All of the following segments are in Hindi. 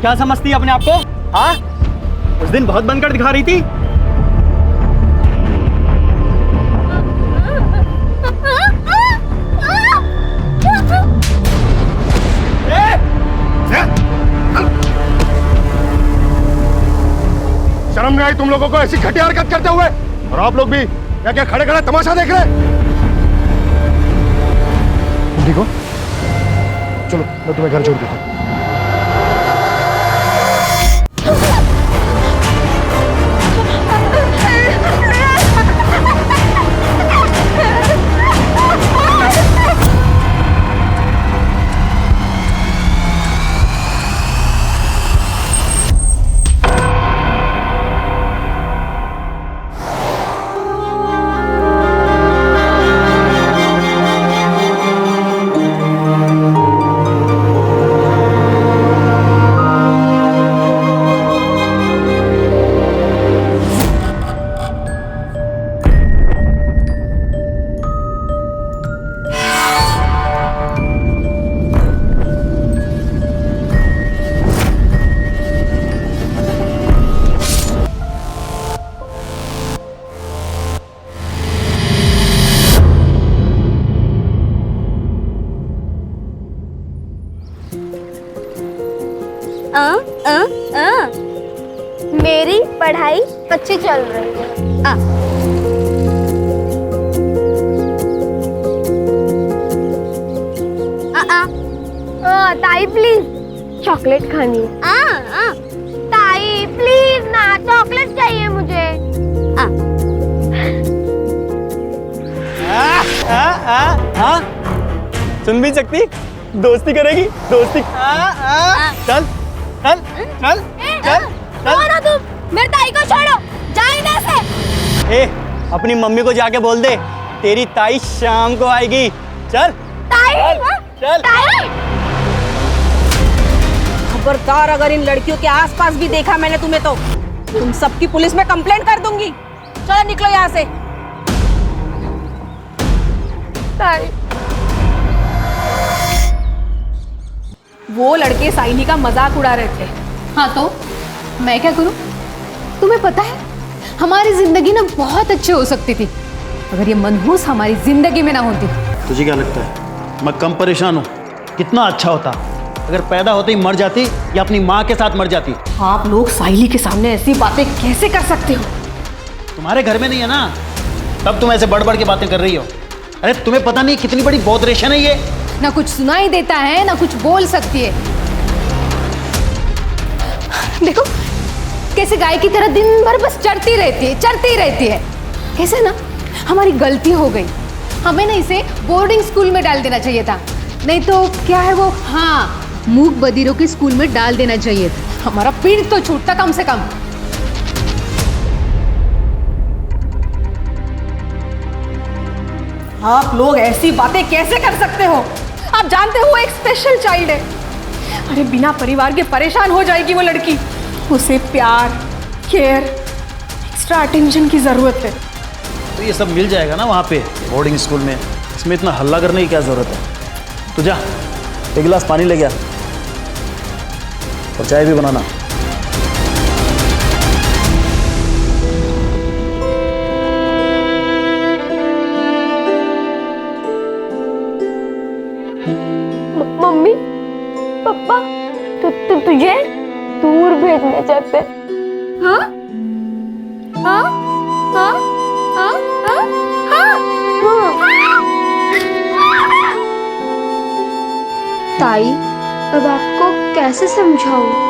क्या समझती है अपने आप को? हाँ, उस दिन बहुत बनकर दिखा रही थी। शर्म नहीं आई तुम लोगों को ऐसी घटिया हरकत करते हुए? और आप लोग भी क्या क्या खड़े खड़े तमाशा देख रहे? ठीक हो? चलो मैं तुम्हें घर छोड़ देता हूं। मेरी पढ़ाई अच्छी चल रही है। ताई प्लीज चॉकलेट खानी है। ताई प्लीज ना, चॉकलेट चाहिए मुझे। सुन भी सकती, दोस्ती करेगी, दोस्ती। चल चल चल चल चल तुम मेरे ताई को छोड़ो, जाओ इधर से। ए, अपनी मम्मी को जाके बोल दे तेरी ताई शाम को आएगी। चल ताई, चल ताई। खबरदार, अगर इन लड़कियों के आसपास भी देखा मैंने तुम्हें तो तुम सबकी पुलिस में कंप्लेंट कर दूंगी। चलो निकलो यहाँ से। ताई, वो लड़के साइनी का मजाक उड़ा रहे थे। हाँ तो मैं क्या करूं? तुम्हें पता है हमारी जिंदगी ना बहुत अच्छी हो सकती थी अगर ये मनहूस हमारी जिंदगी में ना होती। तुझे क्या लगता है मैं कम परेशान हूँ? कितना अच्छा होता अगर पैदा होते ही मर जाती या अपनी माँ के साथ मर जाती। आप लोग साहिली के सामने ऐसी बातें कैसे कर सकते हो? तुम्हारे घर में नहीं है ना, तब तुम ऐसे बढ़ बढ़ के बातें कर रही हो। अरे तुम्हें पता नहीं कितनी बड़ी बौद्रेशन है ये। ना कुछ सुनाई देता है ना कुछ बोल सकती है। देखो कैसे गाय की तरह दिन भर बस चढ़ती रहती है। कैसे ना हमारी गलती हो गई, हमें ना इसे बोर्डिंग स्कूल में डाल देना चाहिए था। नहीं तो क्या है वो, हाँ, मूक बधिरों के स्कूल में डाल देना चाहिए था। हमारा पीठ तो छूटता कम से कम। आप लोग ऐसी बातें कैसे कर सकते हो? आप जानते हो वो एक स्पेशल चाइल्ड है। अरे बिना परिवार के परेशान हो जाएगी वो लड़की। उसे प्यार, केयर, एक्स्ट्रा अटेंशन की जरूरत है। तो ये सब मिल जाएगा ना वहाँ पे बोर्डिंग स्कूल में, इसमें इतना हल्ला करने की क्या जरूरत है? तू जा एक गिलास पानी ले गया और चाय भी बनाना। मम्मी पापा तुझे दूर भेजने चाहते। हाँ हाँ हाँ हाँ हाँ हाँ। ताई, अब आपको कैसे समझाऊं?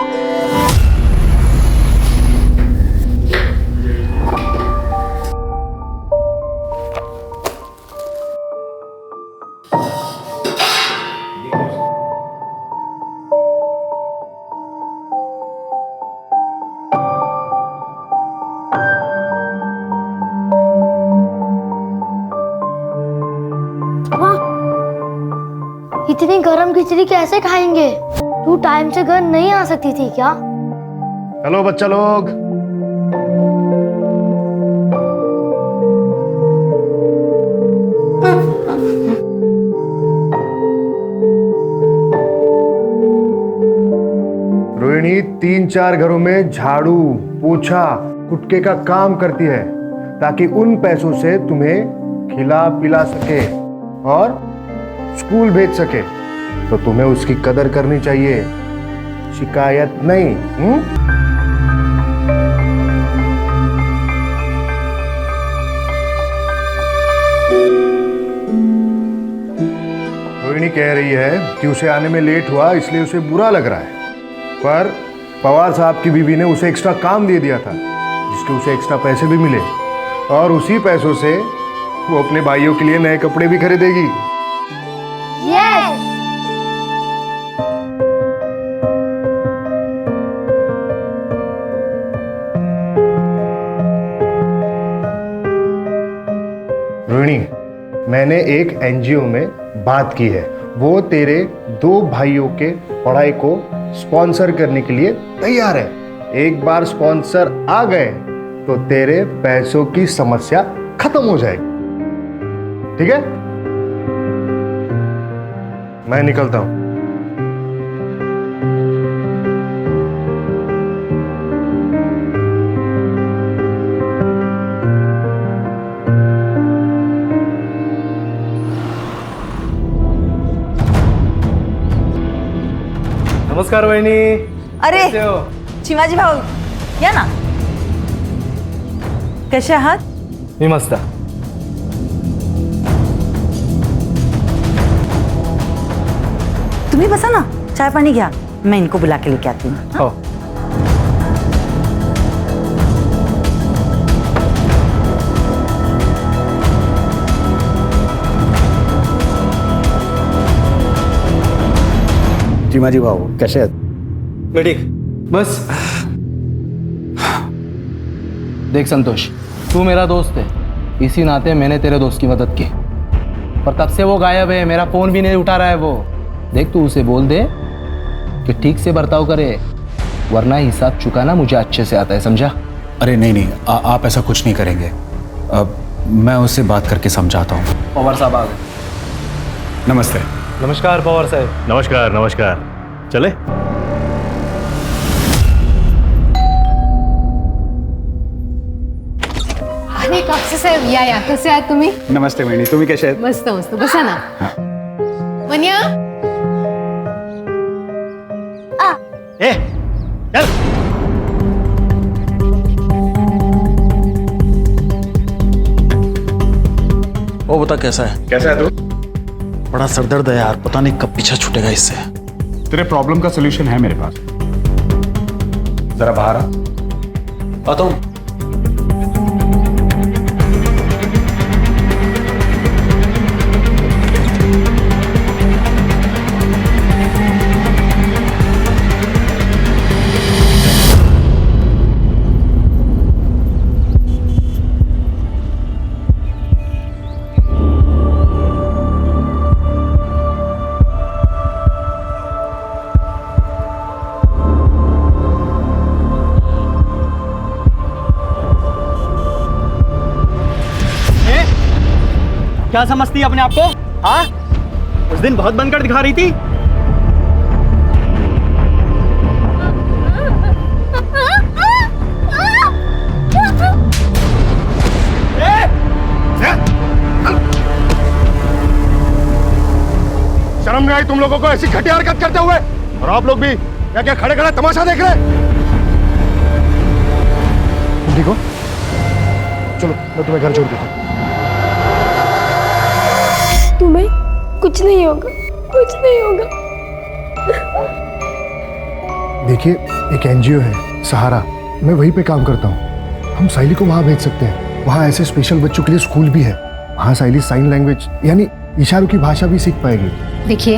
इतनी गरम खिचड़ी कैसे खाएंगे? तू टाइम से घर नहीं आ सकती थी क्या? हेलो बच्चा लोग, रोहिणी 3-4 घरों में झाड़ू, पोछा, कुटके का काम करती है ताकि उन पैसों से तुम्हें खिला पिला सके और स्कूल भेज सके। तो तुम्हें उसकी कदर करनी चाहिए, शिकायत नहीं। रोहिणी कह रही है कि उसे आने में लेट हुआ इसलिए उसे बुरा लग रहा है, पर पवार साहब की बीवी ने उसे एक्स्ट्रा काम दे दिया था जिसके उसे एक्स्ट्रा पैसे भी मिले और उसी पैसों से वो अपने भाइयों के लिए नए कपड़े भी खरीदेगी। यस। रोहिणी, मैंने एक एनजीओ में बात की है, वो तेरे 2 भाइयों के पढ़ाई को स्पॉन्सर करने के लिए तैयार है। एक बार स्पॉन्सर आ गए तो तेरे पैसों की समस्या खत्म हो जाएगी। ठीक है, मैं निकलता हूं। नमस्कार वहिनी. अरे कसे हो? चिमाजी भाऊ या ना. कसे आहात? मी मस्त. तुम्ही बसा ना, चाय पानी घ्या, मैं इनको बुला के लेके आती हूँ. हो. चिमाजी भाऊ कसे आहेत? मी ठीक. बस देख संतोष, तू मेरा दोस्त है, इसी नाते मैंने तेरे दोस्त की मदद की, पर तब से वो गायब है, मेरा फोन भी नहीं उठा रहा है वो. देख तू उसे बोल दे कि ठीक से बर्ताव करे, वरना हिसाब चुकाना मुझे अच्छे से आता है, समझा? अरे नहीं नहीं, आप ऐसा कुछ नहीं करेंगे. अब मैं उससे बात करके समझाता हूँ. पवार साहब आ गए. नमस्ते. नमस्कार पवार साहेब. नमस्कार नमस्कार. चले. अरे कापसे साहेब या कसे आहात तुम्ही? नमस्ते वहिनी, तुम्ही कसे आहेत? मस्त मस्त, बसा ना. मन्या ए चल. वो बता कैसा है? कैसा है तू? बड़ा सरदर्द है यार, पता नहीं कब पीछा छूटेगा इससे. तेरे प्रॉब्लम का सलूशन है मेरे पास. जरा बाहर आ. आता हूँ. क्या समझती है अपने आप को? हाँ, उस दिन बहुत बनकर दिखा रही थी. शर्म नहीं आई तुम लोगों को ऐसी घटिया हरकत करते हुए? और आप लोग भी क्या क्या खड़े खड़े तमाशा देख रहे? तुम ठीक हो? चलो मैं तुम्हें घर छोड़ देता हूँ. तुम्हें कुछ नहीं होगा, कुछ नहीं होगा. देखिए, एक एनजीओ है सहारा, मैं वहीं पे काम करता हूँ. हम साइली को वहाँ भेज सकते हैं. वहाँ ऐसे स्पेशल बच्चों के लिए स्कूल भी है. वहाँ साइली साइन लैंग्वेज यानी इशारों की भाषा भी सीख पाएगी. देखिए,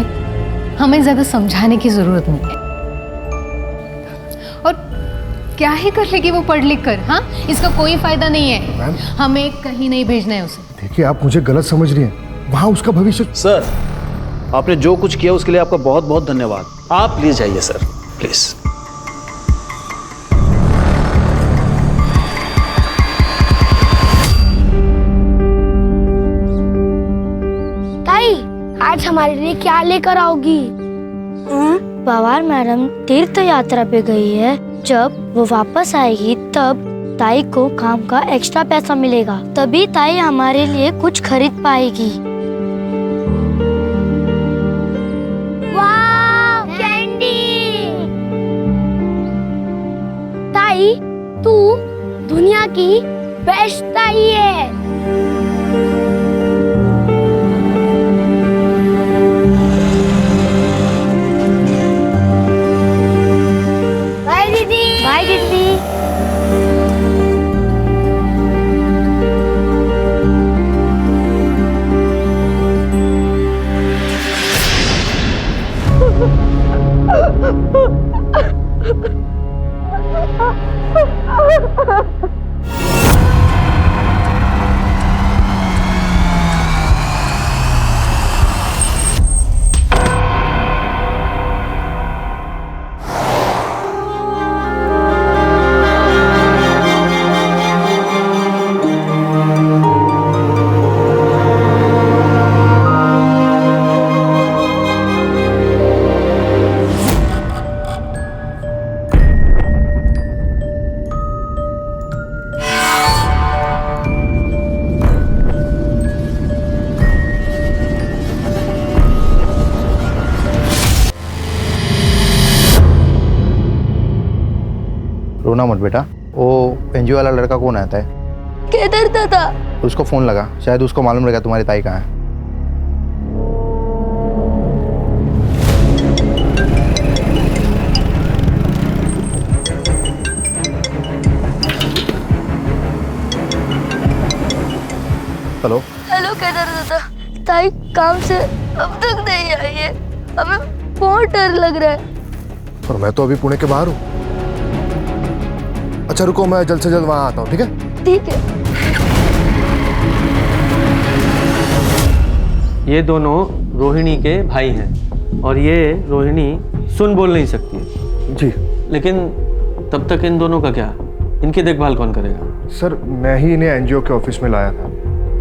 हमें ज्यादा समझाने की जरूरत नहीं है. और क्या ही कर लेगी वो पढ़ लिख कर? हाँ, इसका कोई फायदा नहीं है. मैम, हमें कहीं नहीं भेजना है उसे. देखिए आप मुझे गलत समझ रही हैं. वहाँ उसका भविष्य. सर, आपने जो कुछ किया उसके लिए आपका बहुत बहुत धन्यवाद. आप प्लीज जाइए सर, प्लीज. ताई, आज हमारे लिए क्या लेकर आओगी? पवार मैडम तीर्थ यात्रा पे गई है, जब वो वापस आएगी तब ताई को काम का एक्स्ट्रा पैसा मिलेगा, तभी ताई हमारे लिए कुछ खरीद पाएगी। वाव, कैंडी! ताई, तू दुनिया की बेस्ट ताई है। बाय दीदी। बाय दीदी। रोना मत बेटा। वो एनजीओ वाला लड़का कौन आता है? केदार दादा। उसको फोन लगा, शायद उसको मालूम रहेगा तुम्हारी ताई कहाँ है। हेलो हेलो केदार दादा, ताई काम से अब तक नहीं आई है, हमें बहुत डर लग रहा है। और मैं तो अभी पुणे के बाहर हूँ। अच्छा रुको, मैं जल्द से जल्द वहाँ आता हूँ, ठीक है? ठीक है। ये दोनों रोहिणी के भाई हैं और ये रोहिणी सुन बोल नहीं सकती है। जी। लेकिन तब तक इन दोनों का क्या, इनकी देखभाल कौन करेगा? सर मैं ही इन्हें एनजीओ के ऑफिस में लाया था,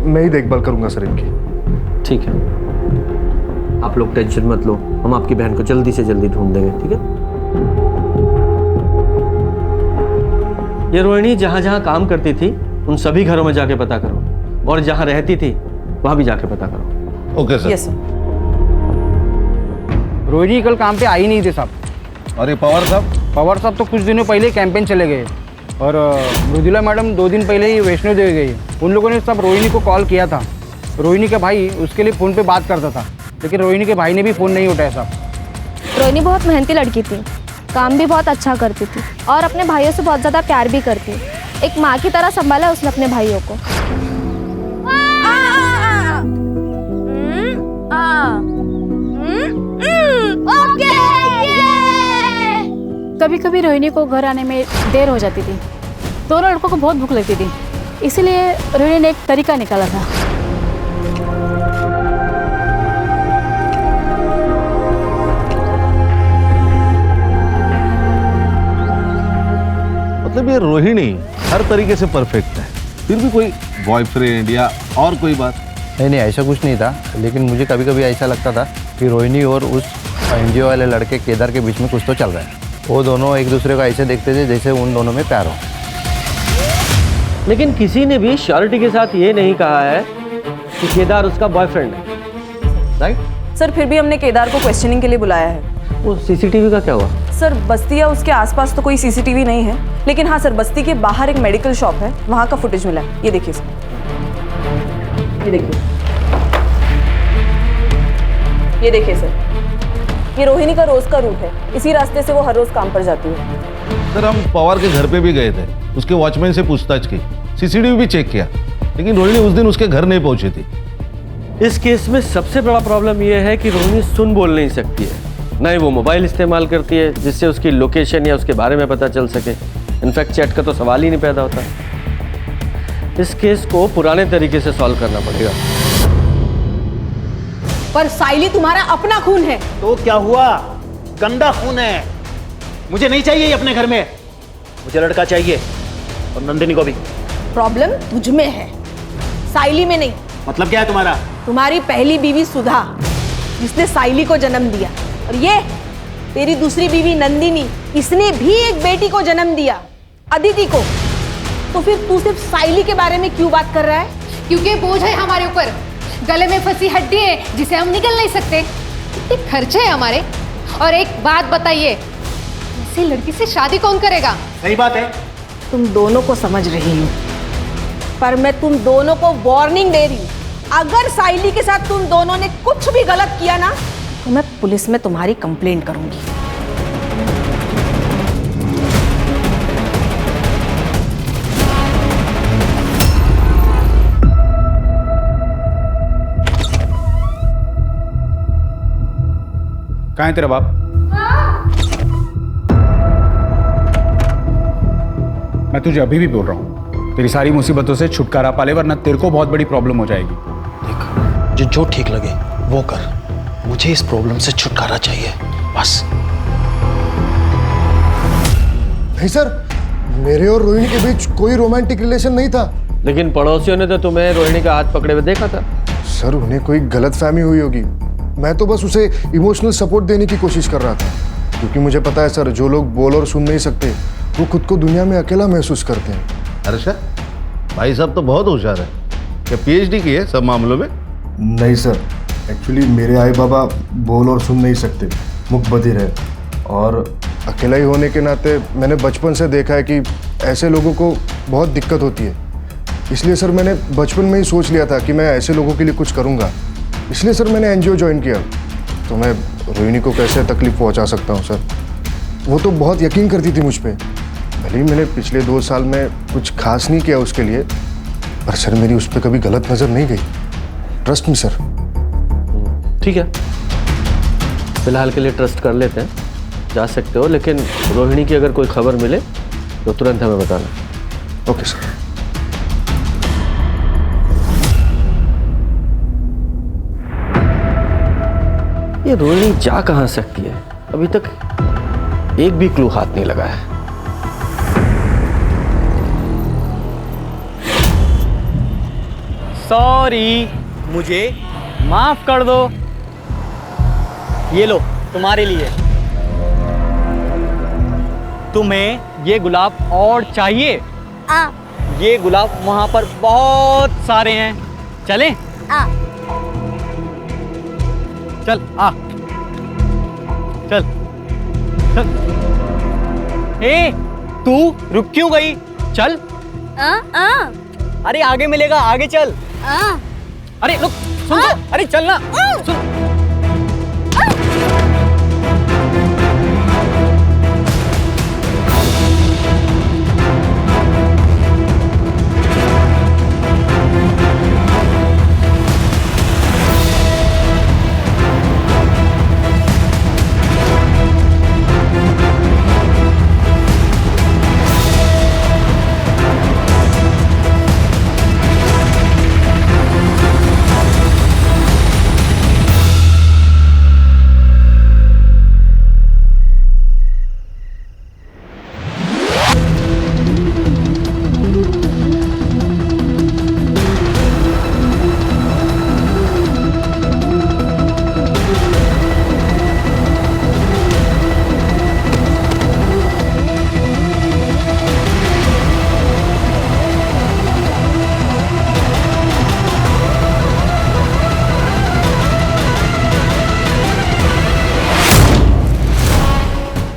मैं ही देखभाल करूंगा सर इनकी। ठीक है, आप लोग टेंशन मत लो, हम आपकी बहन को जल्दी से जल्दी ढूंढ देंगे, ठीक है? ये रोहिणी जहाँ जहाँ काम करती थी उन सभी घरों में जाके पता करो, और जहाँ रहती थी वहाँ भी जाके पता करो। Okay sir. Yes sir. Rohini कल काम पे आई नहीं थे साहब। और ये पवार साहब? पवार साहब तो कुछ दिनों पहले कैंपेन चले गए, और मृदुला मैडम 2 दिन पहले ही वैष्णो देवी गई। उन लोगों ने सब रोहिणी को कॉल किया था। रोहिणी का भाई उसके लिए फ़ोन पे बात करता था, लेकिन रोहिणी के भाई ने भी फ़ोन नहीं उठाया साहब। रोहिणी बहुत मेहनती लड़की थी, काम भी बहुत अच्छा करती थी और अपने भाइयों से बहुत ज़्यादा प्यार भी करती। एक माँ की तरह संभाला उसने अपने भाइयों को। कभी कभी रोहिणी को घर आने में देर हो जाती थी। दोनों लड़कों को बहुत भूख लगती थी, इसीलिए रोहिणी ने एक तरीका निकाला था। मतलब ये रोहिणी हर तरीके से परफेक्ट है, फिर भी कोई बॉयफ्रेंड या और कोई बात? नहीं ऐसा कुछ नहीं था, लेकिन मुझे कभी कभी ऐसा लगता था कि रोहिणी और उस एनजीओ वाले लड़के केदार के बीच में कुछ तो चल रहा है। वो दोनों एक दूसरे को ऐसे देखते थे जैसे उन दोनों में प्यार हो। लेकिन किसी ने भी श्योरिटी के साथ ये नहीं कहा है कि केदार उसका बॉयफ्रेंड है, राइट? सर फिर भी हमने केदार को क्वेश्चनिंग के लिए बुलाया है। वो सीसीटीवी का क्या हुआ? सर बस्ती या उसके आसपास तो कोई सीसीटीवी नहीं है, लेकिन हाँ सर बस्ती के बाहर एक मेडिकल शॉप है, वहाँ का फुटेज मिला है। ये देखिए सर, ये देखिए, ये देखिए सर, ये रोहिणी का रोज का रूट है। इसी रास्ते से वो हर रोज काम पर जाती है। सर हम पवार के घर पे भी गए थे, उसके वॉचमैन से पूछताछ की, सीसीटीवी भी चेक किया, लेकिन रोहिणी उस दिन उसके घर नहीं पहुंची थी। इस केस में सबसे बड़ा प्रॉब्लम यह है कि रोहिणी सुन बोल नहीं सकती है, ना ही वो मोबाइल इस्तेमाल करती है जिससे उसकी लोकेशन या उसके बारे में पता चल सके। इनफैक्ट चैट का तो सवाल ही नहीं पैदा होता। इस केस को पुराने तरीके से सॉल्व करना पड़ेगा। पर साइली तुम्हारा अपना खून है। तो क्या हुआ? गंदा खून है, मुझे नहीं चाहिए ये अपने घर में। मुझे लड़का चाहिए, और नंदिनी को भी। प्रॉब्लम तुझ में है, साइली में नहीं। मतलब क्या है तुम्हारा? तुम्हारी पहली बीवी सुधा, जिसने साइली को जन्म दिया, और तेरी दूसरी बीवी नंदिनी, इसने भी एक बेटी को जन्म दिया, अदिति को। तो फिर तू सिर्फ साइली के बारे में क्यों बात कर रहा है? क्योंकि बोझ है हमारे ऊपर, गले में फंसी हड्डी है जिसे हम निकल नहीं सकते। कितने खर्चे हैं हमारे। और एक बात बताइए, ऐसी लड़की से शादी कौन करेगा? सही बात है। तुम दोनों को समझ रही हूँ, पर मैं तुम दोनों को वार्निंग दे रही हूँ। अगर साइली के साथ तुम दोनों ने कुछ भी गलत किया ना, तो मैं पुलिस में तुम्हारी कंप्लेंट करूंगी। कहाँ है तेरा बाप? मैं तुझे अभी भी बोल रहा हूँ, तेरी सारी मुसीबतों से छुटकारा पा ले, वरना तेरे को बहुत बड़ी प्रॉब्लम हो जाएगी। देख, जो ठीक लगे वो कर, मुझे इस प्रॉब्लम से छुटकारा चाहिए बस। नहीं सर, मेरे और रोहिणी के बीच कोई रोमांटिक रिलेशन नहीं था। लेकिन पड़ोसियों ने तो तुम्हें रोहिणी का हाथ पकड़े हुए देखा था। सर, उन्हें कोई गलतफहमी हुई होगी। मैं तो बस उसे इमोशनल सपोर्ट देने की कोशिश कर रहा था, क्योंकि मुझे पता है सर, जो लोग बोल और सुन नहीं सकते वो खुद को दुनिया में अकेला महसूस करते हैं। हर्षा, भाई साहब तो बहुत होशियार है। क्या पीएचडी की है सब मामलों में? नहीं सर, एक्चुअली मेरे आई बाबा बोल और सुन नहीं सकते, मुख बधिर है, और अकेला ही होने के नाते मैंने बचपन से देखा है कि ऐसे लोगों को बहुत दिक्कत होती है। इसलिए सर मैंने बचपन में ही सोच लिया था कि मैं ऐसे लोगों के लिए कुछ करूँगा। इसलिए सर मैंने एनजीओ ज्वाइन किया। तो मैं रोहिणी को कैसे तकलीफ पहुँचा सकता हूँ सर? वो तो बहुत यकीन करती थी मुझ पर। भले ही मैंने पिछले 2 साल में कुछ खास नहीं किया उसके लिए, पर सर मेरी उस पर कभी गलत नज़र नहीं गई। Trust me sir. ठीक है, फिलहाल के लिए ट्रस्ट कर लेते हैं, जा सकते हो। लेकिन रोहिणी की अगर कोई खबर मिले तो तुरंत हमें बताना। Okay sir. ये रोहिणी जा कहाँ सकती है? अभी तक एक भी क्लू हाथ नहीं लगा है। सॉरी, मुझे माफ कर दो। ये लो तुम्हारे लिए। तुम्हें ये गुलाब और चाहिए? ये गुलाब वहां पर बहुत सारे हैं, चलें? चल आ, चल चल। ए, तू रुक क्यों गई? चल। अरे आगे मिलेगा, आगे चल। अरे रुक, सुन तो, अरे चल ना, सुन।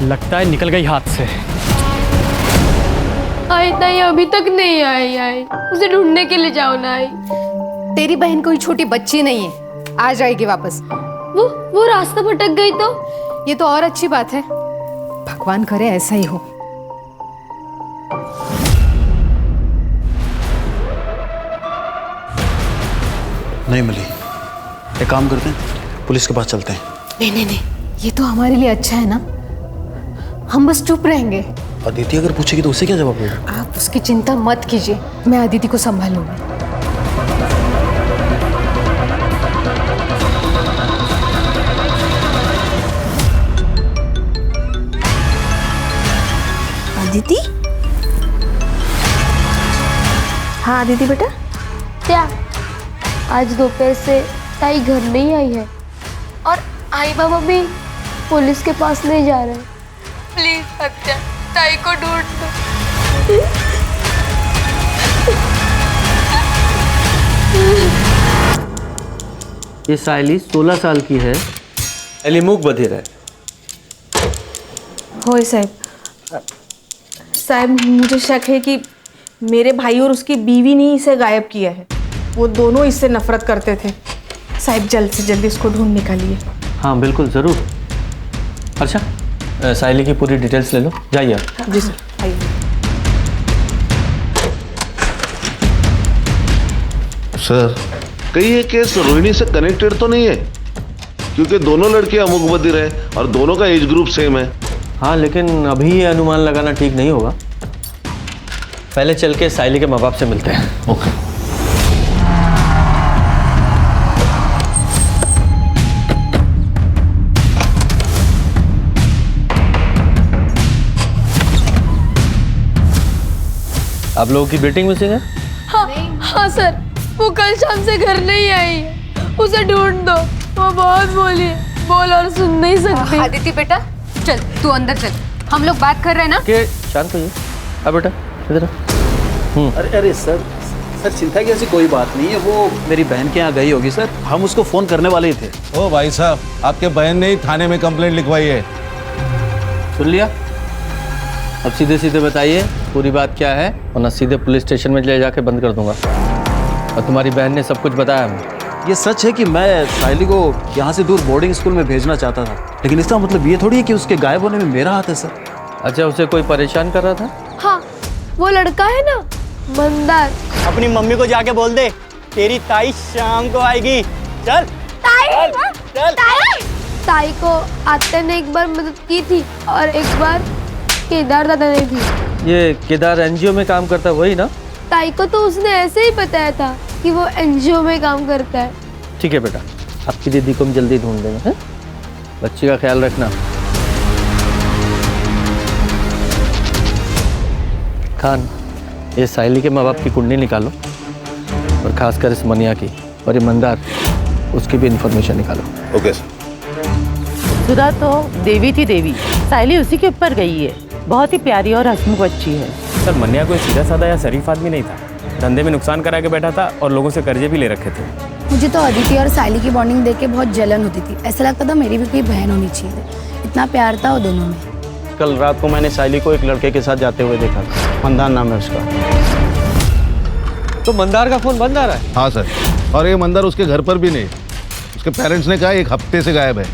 लगता है निकल गई हाथ से। आई ताई अभी तक नहीं आई। उसे ढूंढने के लिए जाओ ना। आई, तेरी बहन कोई छोटी बच्ची नहीं है, आ जाएगी वापस। वो रास्ता भटक गई तो? ये तो और अच्छी बात है, भगवान करे ऐसा ही हो। नहीं मिली, एक काम करते हैं, पुलिस के पास चलते हैं। नहीं, ये तो हमारे लिए अच्छा है ना, हम बस चुप रहेंगे। अदिति अगर पूछेगी तो उसे क्या जवाब देगा? आप उसकी चिंता मत कीजिए, मैं अदिति को संभालूंगी। अदिति? हाँ अदिति बेटा। क्या आज दोपहर से ताई घर नहीं आई है? और आई बाबा भी पुलिस के पास नहीं जा रहे। प्लीज हत्या, ताई को ढूंढ दो। ये सायली 16 साल की है, सायली मूक बधिर है। होय साहब, साहब मुझे शक है कि मेरे भाई और उसकी बीवी ने इसे गायब किया है। वो दोनों इससे नफरत करते थे। साहब जल्द से जल्द इसको ढूंढ निकालिए। हाँ बिल्कुल ज़रूर। अच्छा सायली की पूरी डिटेल्स ले लो, जाइए आप। जी सर, आइए। सर कहीं ये केस रोहिणी से कनेक्टेड तो नहीं है? क्योंकि दोनों लड़कियां अमुक बधिर है और दोनों का एज ग्रुप सेम है। हाँ लेकिन अभी ये अनुमान लगाना ठीक नहीं होगा। पहले चल के सायली के माँ बाप से मिलते हैं। ओके। आप लोगों की बेटिंग मिसिंग है? हाँ सर, वो कल शाम से घर नहीं आई है। उसे ढूंढ दो। वो बहुत बोली, बोल और सुन नहीं सकती। आदित्य बेटा चल, तू अंदर चल, हम लोग बात कर रहे हैं ना। के शांत होइए। अब बेटा इधर। अरे अरे सर चिंता की ऐसी कोई बात नहीं है। वो मेरी बहन के यहाँ गई होगी सर, हम उसको फ़ोन करने वाले ही थे। ओ भाई साहब, आपके बहन ने ही थाने में कंप्लेंट लिखवाई है। सुन लिया? अब सीधे सीधे बताइए पूरी बात क्या है, वरना सीधे पुलिस स्टेशन में ले जाके बंद कर दूंगा। और तुम्हारी बहन ने सब कुछ बताया हमें। ये सच है कि मैं सायली को यहाँ से दूर बोर्डिंग स्कूल में भेजना चाहता था, लेकिन इसका मतलब ये थोड़ी है कि उसके गायब होने में मेरा हाथ है सर। अच्छा, उसे कोई परेशान कर रहा था? हाँ, वो लड़का है ना मंदार। अपनी मम्मी को जाके बोल दे तेरी ताई शाम को आएगी। चल ताई, चल। ताई को आते ने एक बार मदद की थी और एक बार केदार दादा ने भी। ये केदार एनजीओ में काम करता है वही ना? ताई को तो उसने ऐसे ही बताया था कि वो एनजीओ में काम करता है। ठीक है बेटा, आपकी दीदी को हम जल्दी ढूंढ देंगे। हैं? बच्ची का ख्याल रखना। खान, ये सायली के माँ बाप की कुंडली निकालो और खासकर इस मनिया की, और ये मंदार, उसकी भी इंफॉर्मेशन निकालो। Okay sir. सुधा तो देवी थी देवी, सायली उसी के ऊपर गई है। बहुत ही प्यारी और हंसमुख बच्ची है। सर मन्या कोई सीधा साधा या शरीफ आदमी नहीं था, धंधे में नुकसान करा के बैठा था और लोगों से कर्जे भी ले रखे थे। मुझे तो अदिति और सायली की बॉन्डिंग देख के बहुत जलन होती थी। ऐसा लगता था मेरी भी कोई बहन होनी चाहिए। इतना प्यार था वो दोनों में। कल रात को मैंने सायली को एक लड़के के साथ जाते हुए देखा था, मंदार नाम है उसका। तो मंदार का फोन बंद आ रहा है? हाँ सर, और ये मंदार उसके घर पर भी नहीं। उसके पेरेंट्स ने कहा 1 हफ्ते से गायब है।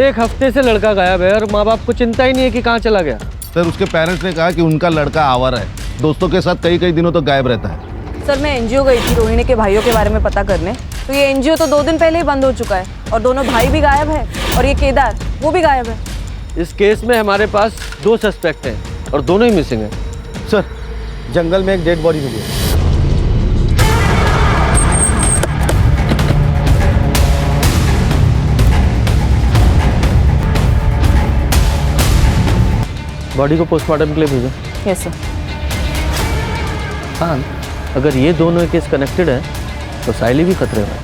1 हफ्ते से लड़का गायब है और माँ बाप को चिंता ही नहीं है कि कहाँ चला गया। सर उसके पेरेंट्स ने कहा कि उनका लड़का आवारा है, दोस्तों के साथ कई दिनों तक गायब रहता है। सर मैं एनजीओ गई थी रोहिणी के भाइयों के बारे में पता करने, तो ये एनजीओ तो 2 दिन पहले ही बंद हो चुका है और दोनों भाई भी गायब है और ये केदार वो भी गायब है। इस केस में हमारे पास 2 सस्पेक्ट हैं और दोनों ही मिसिंग हैं। सर जंगल में एक डेड बॉडी मिली है। बॉडी को पोस्टमार्टम के लिए भेजो। Yes sir. हाँ, अगर ये दोनों केस कनेक्टेड है तो सायली भी खतरे में है।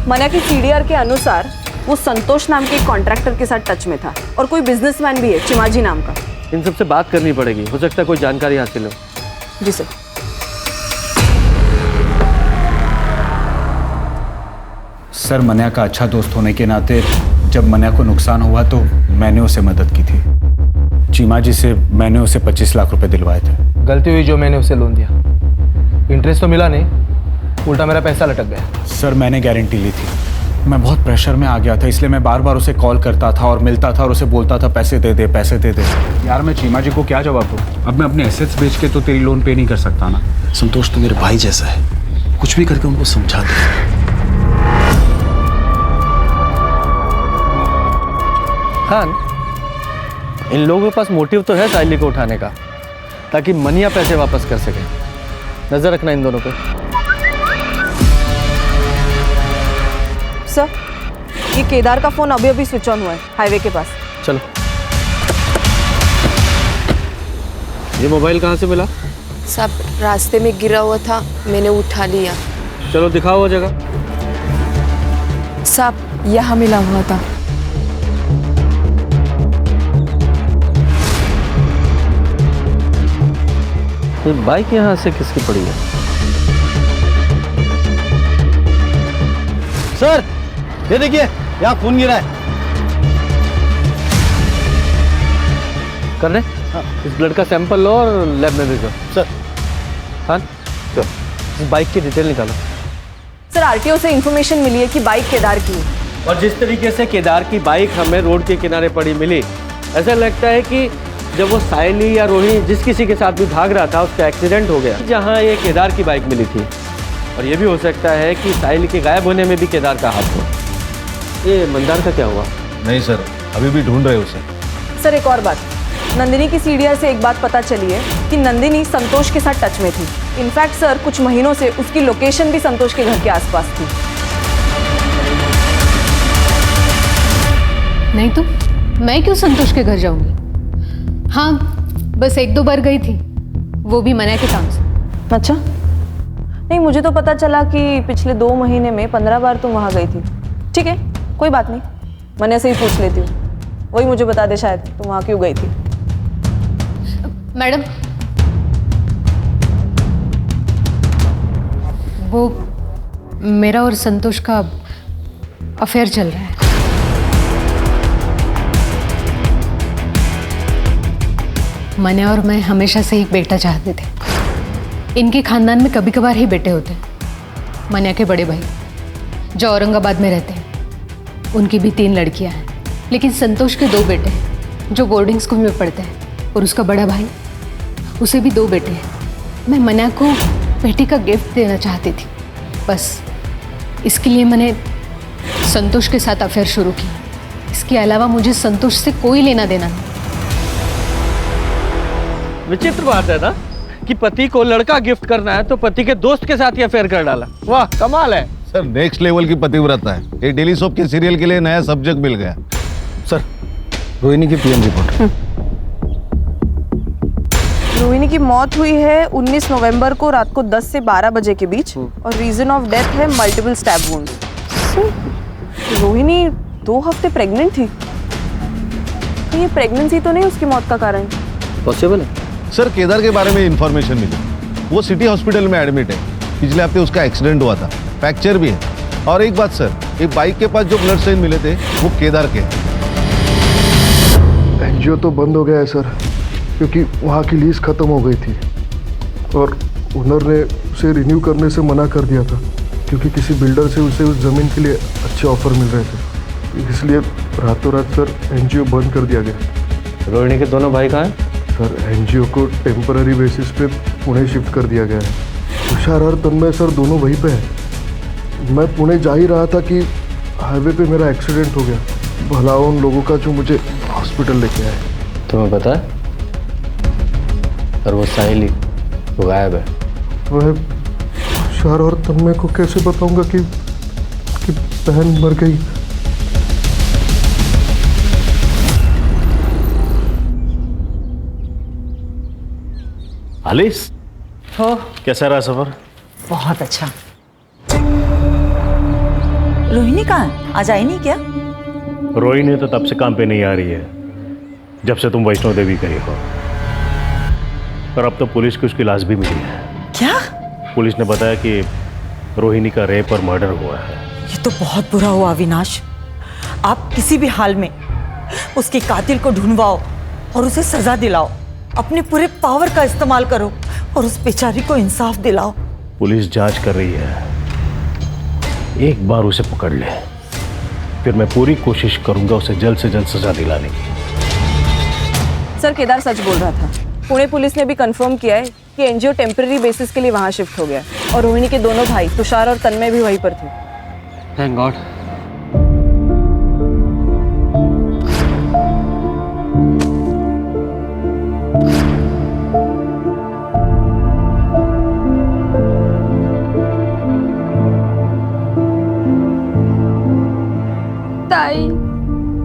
मना की सीडीआर के अनुसार वो संतोष नाम के एक कॉन्ट्रैक्टर के साथ टच में था और कोई बिजनेसमैन भी है चिमाजी नाम का। इन सबसे बात करनी पड़ेगी, हो सकता है कोई जानकारी हासिल हो। जी सर। सर मन्या का अच्छा दोस्त होने के नाते जब मन्या को नुकसान हुआ तो मैंने उसे मदद की थी। चीमा जी से मैंने उसे 25 लाख रुपए दिलवाए थे। गलती हुई जो मैंने उसे लोन दिया, इंटरेस्ट तो मिला नहीं, उल्टा मेरा पैसा लटक गया। सर मैंने गारंटी ली थी, मैं बहुत प्रेशर में आ गया था, इसलिए मैं बार बार उसे कॉल करता था और मिलता था और उसे बोलता था पैसे दे दे पैसे दे दे। यार मैं चीमा जी को क्या जवाब दूँ? अब मैं अपने एसेट्स बेच के तो तेरी लोन पे नहीं कर सकता ना। संतोष तो मेरे भाई जैसा है, कुछ भी करके उनको समझा दे। खान, इन लोगों के पास मोटिव तो है साइली को उठाने का, ताकि मनिया पैसे वापस कर सके। नजर रखना इन दोनों पे। सर, ये केदार का फोन अभी अभी स्विच ऑन हुआ है हाईवे के पास। चलो। ये मोबाइल कहाँ से मिला? सब रास्ते में गिरा हुआ था, मैंने उठा लिया। चलो दिखाओ वो जगह। सब यहाँ मिला हुआ था। ये बाइक यहाँ से किसकी पड़ी है? सर, ये देखिए, यहाँ खून गिरा है। कर रहे? हाँ। इस ब्लड का सैंपल लो और लैब में भेजो। सर। हाँ, तो इस बाइक की डिटेल निकालो। सर, आरटीओ से इंफॉर्मेशन मिली है कि बाइक केदार की है। और जिस तरीके से केदार की बाइक हमें रोड के किनारे पड़ी मिली, ऐसा लगता है कि जब वो साइली या रोहिणी जिस किसी के साथ भी भाग रहा था उसका एक्सीडेंट हो गया, जहाँ ये केदार की बाइक मिली थी। और ये भी हो सकता है कि साइली के गायब होने में भी केदार का हाथ हो। ये मंदार का क्या हुआ? नहीं सर, अभी भी ढूंढ रहे उसे। सर, एक और बात, नंदिनी की सीडीआर से एक बात पता चली है कि नंदिनी संतोष के साथ टच में थी। इनफैक्ट सर, कुछ महीनों से उसकी लोकेशन भी संतोष के घर के आसपास थी। नहीं तो मैं क्यों संतोष के घर जाऊंगी? हाँ, बस 1-2 बार गई थी, वो भी मना के काम से। अच्छा, नहीं, मुझे तो पता चला कि पिछले 2 महीने में 15 बार तुम वहाँ गई थी। ठीक है, कोई बात नहीं, मैंने से ही पूछ लेती हूँ। वही मुझे बता दे शायद तुम वहाँ क्यों गई थी। मैडम, वो मेरा और संतोष का अफेयर चल रहा है। मने और मैं हमेशा से एक बेटा चाहते थे। इनके खानदान में कभी कभार ही बेटे होते हैं। मनिया के बड़े भाई जो औरंगाबाद में रहते हैं, उनकी भी 3 लड़कियां हैं, लेकिन संतोष के 2 बेटे हैं जो बोर्डिंग स्कूल में पढ़ते हैं, और उसका बड़ा भाई, उसे भी 2 बेटे हैं। मैं मनिया को बेटी का गिफ्ट देना चाहती थी, बस इसके लिए मैंने संतोष के साथ अफेयर शुरू किया। इसके अलावा मुझे संतोष से कोई लेना देना नहीं। विचित्र बात है ना कि पति को लड़का गिफ्ट करना है तो पति के दोस्त के साथ ही अफेयर कर डाला। वाह, कमाल है। सर, नेक्स्ट लेवल की पतिव्रता है। ये डेली सोप के सीरियल के लिए नया सब्जेक्ट मिल गया। सर, रोहिणी की पीएम रिपोर्ट। रोहिणी की मौत हुई है 19 नवंबर को रात को 10 से 12 बजे के बीच, और रीजन ऑफ डेथ है मल्टीपल स्टैब वुंड्स। रोहिणी 2 हफ्ते प्रेग्नेंट थी, तो ये प्रेगनेंसी तो नहीं उसकी मौत का कारण? पॉसिबल है सर। केदार के बारे में इंफॉर्मेशन मिली, वो सिटी हॉस्पिटल में एडमिट है। पिछले हफ्ते उसका एक्सीडेंट हुआ था, फ्रैक्चर भी है। और एक बात सर, एक बाइक के पास जो ब्लड साइन मिले थे वो केदार के हैं। एनजीओ तो बंद हो गया है सर, क्योंकि वहाँ की लीज खत्म हो गई थी और ओनर ने उसे रिन्यू करने से मना कर दिया था, क्योंकि किसी बिल्डर से उसे उस ज़मीन के लिए अच्छे ऑफर मिल रहे थे। इसलिए रातों रात सर एनजीओ बंद कर दिया गया। रोहिणी के दोनों भाई कहाँ हैं? सर, एनजीओ को टेम्पररी बेसिस पे पुणे शिफ्ट कर दिया गया है। तुषार और तन्मय सर दोनों वहीं पे हैं। मैं पुणे जा ही रहा था कि हाईवे पे मेरा एक्सीडेंट हो गया। भला उन लोगों का जो मुझे हॉस्पिटल लेके आए। तुम्हें पता है? और वो साहिली वो गायब है। वह तुषार और तन्मय को कैसे बताऊंगा कि बहन मर गई? आलिस, हो कैसा रहा सफर? बहुत अच्छा। रोहिणी कहाँ? आज आई नहीं क्या? रोहिणी तो तब से काम पे नहीं आ रही है जब से तुम वैष्णो देवी गई हो। पर अब तो पुलिस को उसकी लाश भी मिली है। क्या? पुलिस ने बताया कि रोहिणी का रेप और मर्डर हुआ है। ये तो बहुत बुरा हुआ अविनाश। आप किसी भी हाल में उसके कातिल को ढूंढवाओ और उसे सजा दिलाओ। अपने पूरे पावर का इस्तेमाल करो और उस बेचारी को इंसाफ दिलाओ। पुलिस जांच कर रही है, एक बार उसे पकड़ ले, फिर मैं पूरी कोशिश करूंगा उसे जल्द से जल्द सजा दिलाने की। सर, केदार सच बोल रहा था। पुणे पुलिस ने भी कंफर्म किया है कि एनजीओ टेम्पररी बेसिस के लिए वहां शिफ्ट हो गया, और रोहिणी के दोनों भाई तुषार और तन्मय भी वहीं पर थे। Thank God.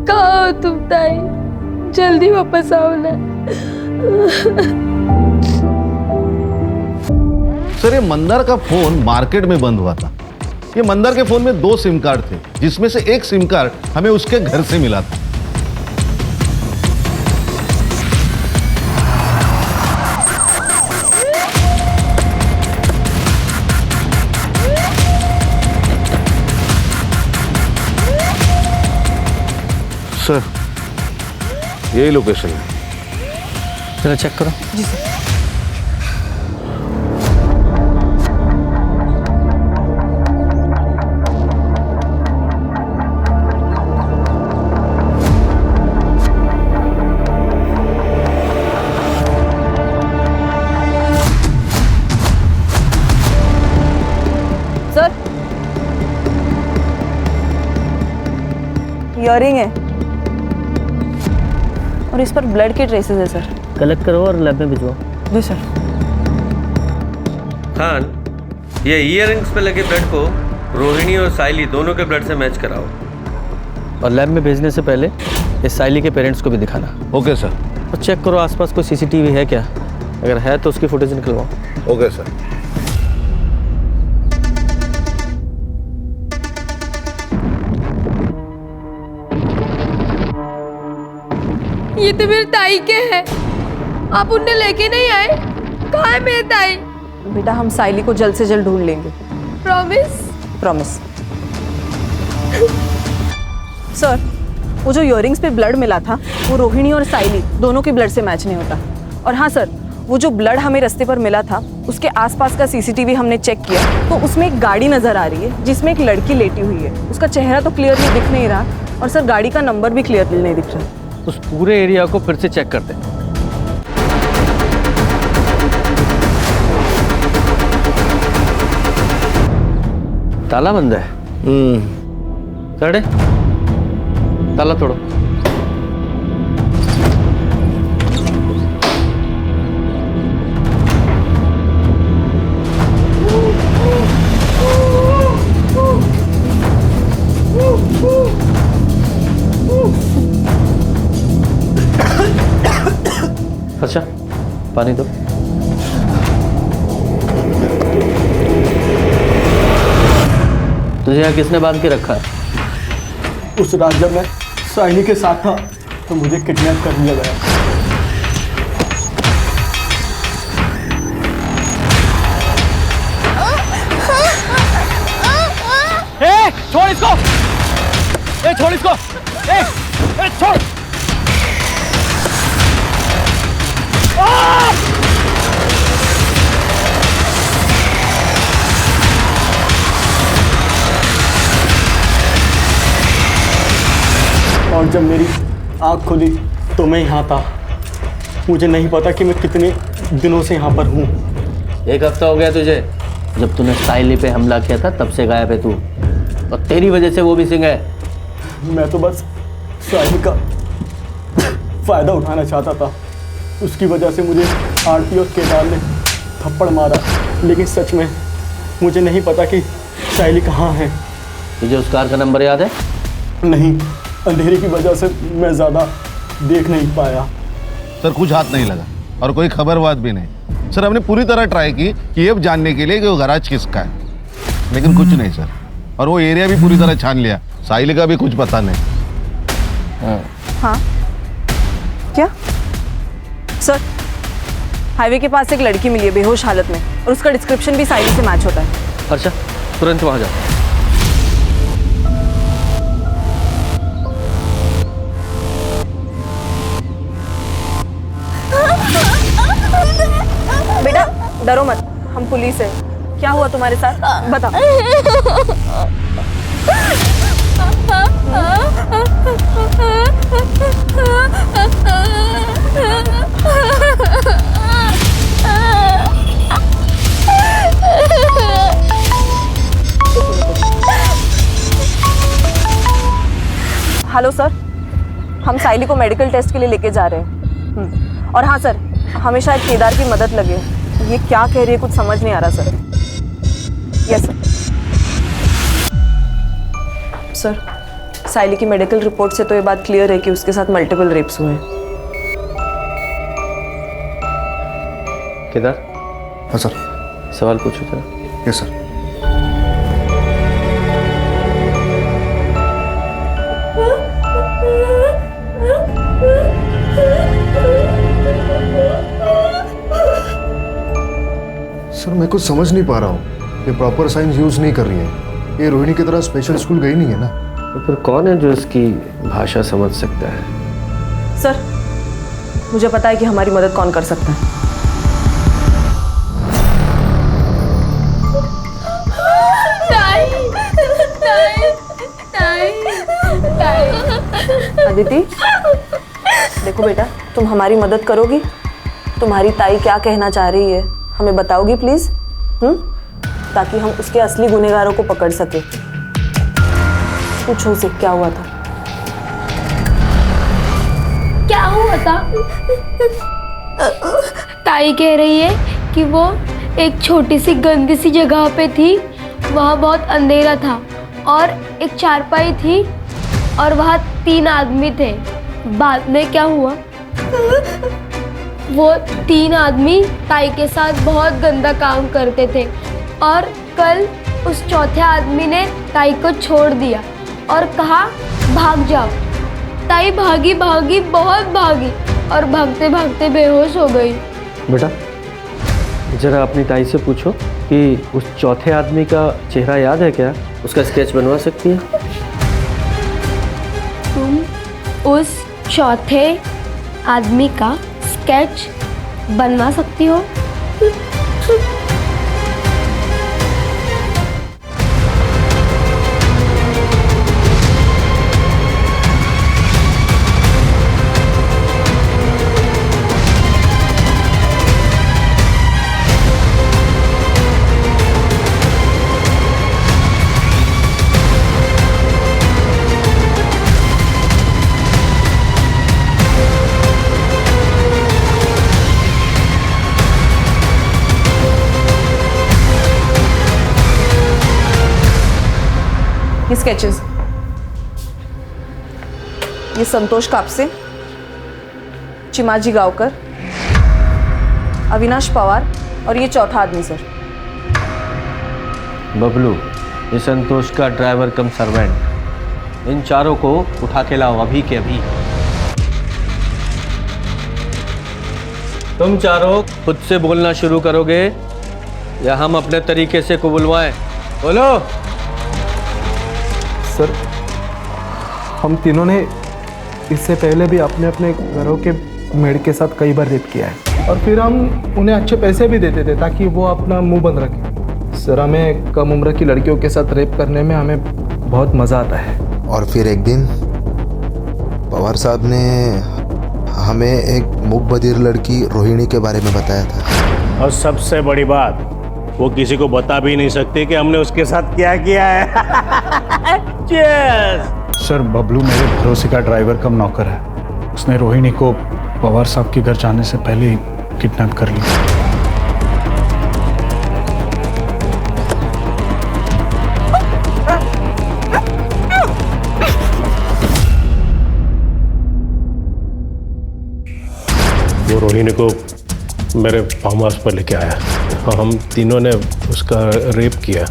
कहाँ हो तुम ताई? जल्दी वापस आओ ना। सर, ये मंदार का फोन मार्केट में बंद हुआ था। ये मंदार के फोन में 2 सिम कार्ड थे, जिसमें से एक सिम कार्ड हमें उसके घर से मिला था। सर, यही लोकेशन है। चलो चेक करो। जी सर। सर, ईयरिंग है और इस पर ब्लड के ट्रेसेस है सर। कलेक्ट करो और लैब में भिजवाओ। जी सर। खान, ये ईयरिंग्स पे लगे ब्लड को रोहिणी और साइली दोनों के ब्लड से मैच कराओ और लैब में भेजने से पहले इस साइली के पेरेंट्स को भी दिखाना। Okay sir. और चेक करो आसपास कोई सीसीटीवी है क्या, अगर है तो उसकी फुटेज निकलवाओ। Okay sir. ये तो मेरे ताई के हैं, आप उन्हें लेके नहीं आए? कहाँ है मेरे ताई? बेटा, हम साइली को जल्द से जल्द ढूंढ लेंगे। प्रॉमिस? प्रॉमिस। सर, वो जो ईयरिंग्स पे ब्लड मिला था वो रोहिणी और साइली दोनों के ब्लड से मैच नहीं होता। और हाँ सर, वो जो ब्लड हमें रास्ते पर मिला था उसके आसपास का सीसीटीवी हमने चेक किया तो उसमें एक गाड़ी नजर आ रही है जिसमें एक लड़की लेटी हुई है। उसका चेहरा तो क्लियरली दिख नहीं रहा और सर गाड़ी का नंबर भी क्लियरली नहीं दिख रहा। उस पूरे एरिया को फिर से चेक करते हैं। ताला बंद है। सड़े, ताला तोड़ो। अच्छा, पानी दो। तुझे यहाँ किसने बांध के रखा है? उस रात जब मैं साइनी के साथ था तो मुझे किडनैप कर लिया गया। छोड़ इसको! छोड़ इसको! छोड़! और जब मेरी आँख खुली तो मैं यहाँ था। मुझे नहीं पता कि मैं कितने दिनों से यहाँ पर हूँ। 1 हफ्ता हो गया तुझे। जब तूने साइली पे हमला किया था तब से गायब है तू, और तेरी वजह से वो भी सिंह है। मैं तो बस साइली का फ़ायदा उठाना चाहता था। उसकी वजह से मुझे आरती और केदार ने थप्पड़ मारा, लेकिन सच में मुझे नहीं पता कि साइली कहाँ है। तुझे उस कार का नंबर याद है? नहीं, अंधेरे की वजह से मैं ज़्यादा देख नहीं पाया। सर, कुछ हाथ नहीं लगा और कोई खबरबात भी नहीं। सर, हमने पूरी तरह ट्राई की कि ये जानने के लिए कि वो गैराज किसका है, लेकिन कुछ नहीं सर। और वो एरिया भी पूरी तरह छान लिया, साइली का भी कुछ पता नहीं। हाँ, क्या सर? हाईवे के पास एक लड़की मिली है बेहोश हालत में और उसका डिस्क्रिप्शन भी साइली से मैच होता है। अच्छा, तुरंत वहाँ जाओ। बेटा डरो मत, हम पुलिस है। क्या हुआ तुम्हारे साथ, बताओ। हेलो सर, हम साइली को मेडिकल टेस्ट के लिए लेके जा रहे हैं। और हाँ सर, हमें शायद केदार की मदद लगे। ये क्या कह रही है कुछ समझ नहीं आ रहा सर। Yes sir. सर, साइली की मेडिकल रिपोर्ट से तो ये बात क्लियर है कि उसके साथ मल्टीपल रेप्स हुए हैं। केदार। हाँ सर। सवाल पूछो जरा। Yes sir. सर मैं कुछ समझ नहीं पा रहा हूँ, ये प्रॉपर साइंस यूज नहीं कर रही है। ये रोहिणी की तरह स्पेशल स्कूल गई नहीं है ना। तो फिर कौन है जो इसकी भाषा समझ सकता है? सर मुझे पता है कि हमारी मदद कौन कर सकता है। अदिति देखो बेटा, तुम हमारी मदद करोगी? तुम्हारी ताई क्या कहना चाह रही है हमें बताओगी प्लीज? ताकि हम उसके असली गुनहगारों को पकड़ सके। पूछो उसे क्या हुआ था। क्या हुआ था? ताई कह रही है कि वो एक छोटी सी गंदी सी जगह पे थी, वहाँ बहुत अंधेरा था और एक चारपाई थी और वहाँ 3 आदमी थे। बाद में क्या हुआ, वो 3 आदमी ताई के साथ बहुत गंदा काम करते थे और कल उस चौथे आदमी ने ताई को छोड़ दिया और कहा भाग जाओ। ताई भागी भागी बहुत भागी और भागते भागते बेहोश हो गई। बेटा जरा अपनी ताई से पूछो कि उस चौथे आदमी का चेहरा याद है क्या? उसका स्केच बनवा सकती है? तुम उस चौथे आदमी का स्केच बनवा सकती हो? ये स्केचेस, ये संतोष कापसे, चिमाजी गांवकर, अविनाश पवार और ये चौथा आदमी सर। बबलू, ये संतोष का ड्राइवर कम सर्वेंट। इन चारों को उठा के लाओ अभी के अभी। तुम चारों खुद से बोलना शुरू करोगे या हम अपने तरीके से को बुलवाएं? बोलो। सर हम तीनों ने इससे पहले भी अपने अपने घरों के मेड के साथ कई बार रेप किया है और फिर हम उन्हें अच्छे पैसे भी देते थे ताकि वो अपना मुंह बंद रखें। सर हमें कम उम्र की लड़कियों के साथ रेप करने में हमें बहुत मज़ा आता है। और फिर एक दिन पवार साहब ने हमें एक मूक बधिर लड़की रोहिणी के बारे में बताया था। और सबसे बड़ी बात, वो किसी को बता भी नहीं सकती कि हमने उसके साथ क्या किया है। सर बबलू मेरे भरोसे का ड्राइवर कम नौकर है। उसने रोहिणी को पवार साहब के घर जाने से पहले ही किडनैप कर लिया। वो रोहिणी को मेरे फार्म हाउस पर लेके आया। हम तीनों ने उसका रेप किया।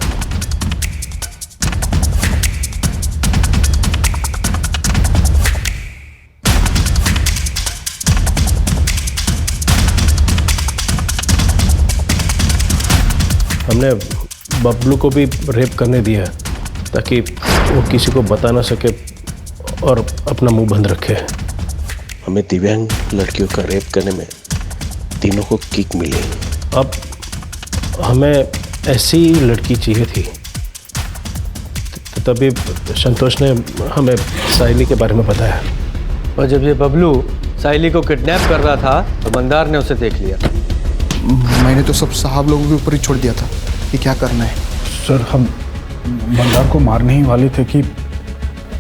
हमने बबलू को भी रेप करने दिया ताकि वो किसी को बता ना सके और अपना मुंह बंद रखे। हमें दिव्यांग लड़कियों का रेप करने में तीनों को किक मिली। अब हमें ऐसी लड़की चाहिए थी, तभी संतोष ने हमें साइली के बारे में बताया। और जब ये बबलू साइली को किडनैप कर रहा था तो मंदार ने उसे देख लिया। मैंने तो सब साहब लोगों के ऊपर ही छोड़ दिया था कि क्या करना है। सर हम मंदार को मारने ही वाले थे कि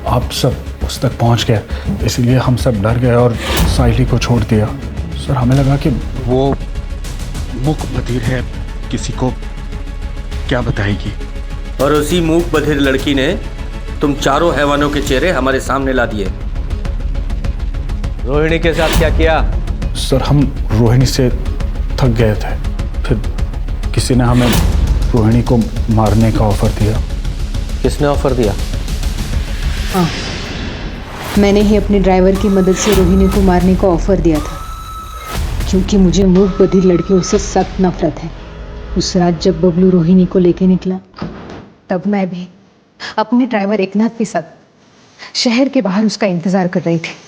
आप सब उस तक पहुंच गए, इसलिए हम सब डर गए और साइली को छोड़ दिया। सर हमें लगा कि वो मूक बधिर है, किसी को क्या बताएगी। और उसी मूक बधिर लड़की ने तुम चारों हैवानों के चेहरे हमारे सामने ला दिए। रोहिणी के साथ क्या किया? सर हम रोहिणी से थक गए थे, फिर किसी ने हमें रोहिणी को मारने का ऑफर दिया। किसने ऑफर दिया? हाँ, मैंने ही अपने ड्राइवर की मदद से रोहिणी को मारने का ऑफर दिया था, क्योंकि मुझे मूक बधिर लड़कियों से सख्त नफरत है। उस रात जब बबलू रोहिणी को लेके निकला, तब मैं भी अपने ड्राइवर एकनाथ के साथ शहर के बाहर उसका इंतजार कर रही थी।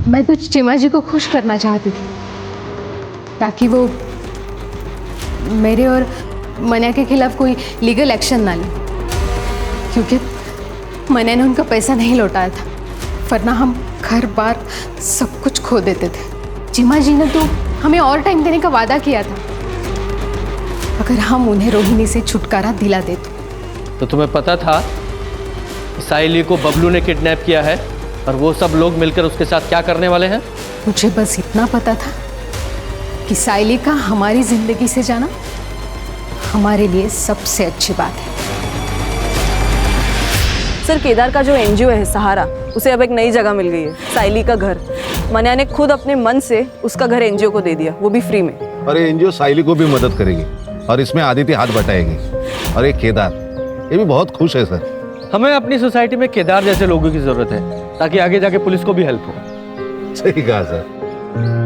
मैं तो चिमा जी को खुश करना चाहती थी, ताकि वो मेरे और मन्या के खिलाफ कोई लीगल एक्शन ना ले, क्योंकि मन्या ने उनका पैसा नहीं लौटाया था, वरना हम घर बार सब कुछ खो देते थे। चिमा जी ने तो हमें और टाइम देने का वादा किया था, अगर हम उन्हें रोहिणी से छुटकारा दिला देते। तो तुम्हें पता था कि साइली को बबलू ने किडनैप किया है और वो सब लोग मिलकर उसके साथ क्या करने वाले हैं? मुझे बस इतना पता था कि साइली का हमारी जिंदगी से जाना हमारे लिए सबसे अच्छी बात है। सर, केदार का जो एनजीओ है सहारा, उसे अब एक नई जगह मिल गई है, साइली का घर। मन्या ने खुद अपने मन से उसका घर एनजीओ को दे दिया, वो भी फ्री में। और ये एनजीओ साइली को भी मदद करेगी और इसमें आदित्य हाथ बटाएगी। और एक केदार, ये भी बहुत खुश है सर। हमें अपनी सोसाइटी में केदार जैसे लोगों की जरूरत है, ताकि आगे जाके पुलिस को भी हेल्प हो। सही कहा सर।